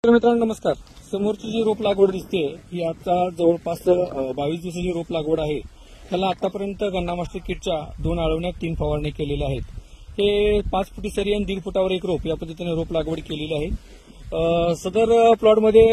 तर मित्रांनो नमस्कार. समोरची जी रोप लागवड दिसते ही आता जवळपास 22 दिवसाची रोप लागवड आहे. त्याला आतापर्यंत गन्ना मास्टर किटच्या 2 आळवण्यात 3 फवारणी केलेल्या आहेत. हे 5 फुटी सरी आणि 1.5 फुटावर एक रोप या पद्धतीने रोप लागवड केलेली आहे. सदर प्लॉटमध्ये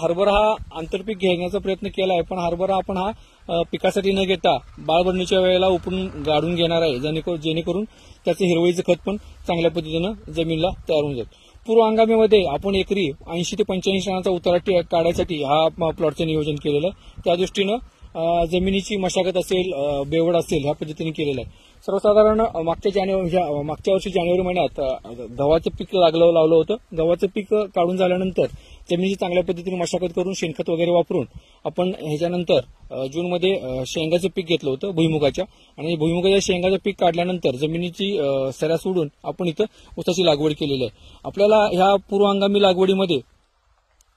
हरभरा हा आंतरपीक घेण्याचा प्रयत्न केला आहे, पण हरभरा आपण हा पिकासाठी न घेता बाळबरणीच्या वेळेला उपटून गाडून घेणार आहे, जेणेकरून त्याचं हिरवळीचं खत पण चांगल्या पद्धतीनं जमिनीला तयार होऊन जाईल. पूर्व हंगामामध्ये आपण एकरी 80 ते 85 टनाचा उतारा काढायसाठी हा प्लॉटचं नियोजन केलेलं आहे. त्या दृष्टीनं जमिनीची मशागत असेल, बेवड असेल ह्या पद्धतीने केलेलं आहे. सर्वसाधारण मागच्या वर्षी जानेवारी महिन्यात गव्हाचं पीक लावलं होतं. गव्हाचं पीक काढून झाल्यानंतर जमिनीची चांगल्या पद्धतीने मशागत करून शेणखत वगैरे वापरून आपण ह्याच्यानंतर जूनमध्ये शेंगाचं पीक घेतलं होतं भुईमुगाच्या, आणि भुईमुगाच्या शेंगाचं पीक काढल्यानंतर जमिनीची सऱ्या सोडून आपण इथं ऊसाची लागवड केलेली आहे. आपल्याला ह्या पूर्व हंगामी लागवडीमध्ये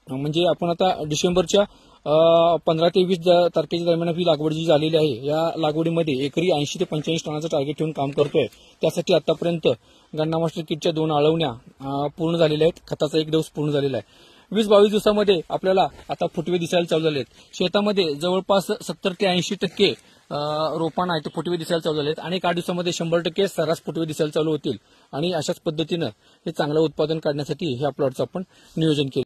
म्हणजे आपण आता डिसेंबरच्या 15 ते 20 तारखेच्या दरम्यान ही लागवड जी झालेली आहे, या लागवडीमध्ये एकरी 80 ते 85 टनाचं टार्गेट ठेवून काम करतोय. त्यासाठी आतापर्यंत गन्ना मास्टर किटच्या 2 आळवण्या पूर्ण झालेल्या आहेत. खताचा 1 डोस पूर्ण झालेला आहे. 20-22 दिवसामध्ये आपल्याला आता फुटवे दिसायला चालू झाले आहेत. शेतामध्ये जवळपास 70 ते 80% रोपांना इथे फुटवे दिसायला चालू झाले आहेत, आणि 8 दिवसामध्ये 100% सर्रास फुटवे दिसायला चालू होतील. आणि अशाच पद्धतीनं हे चांगलं उत्पादन काढण्यासाठी ह्या प्लॉटचं आपण नियोजन केलं.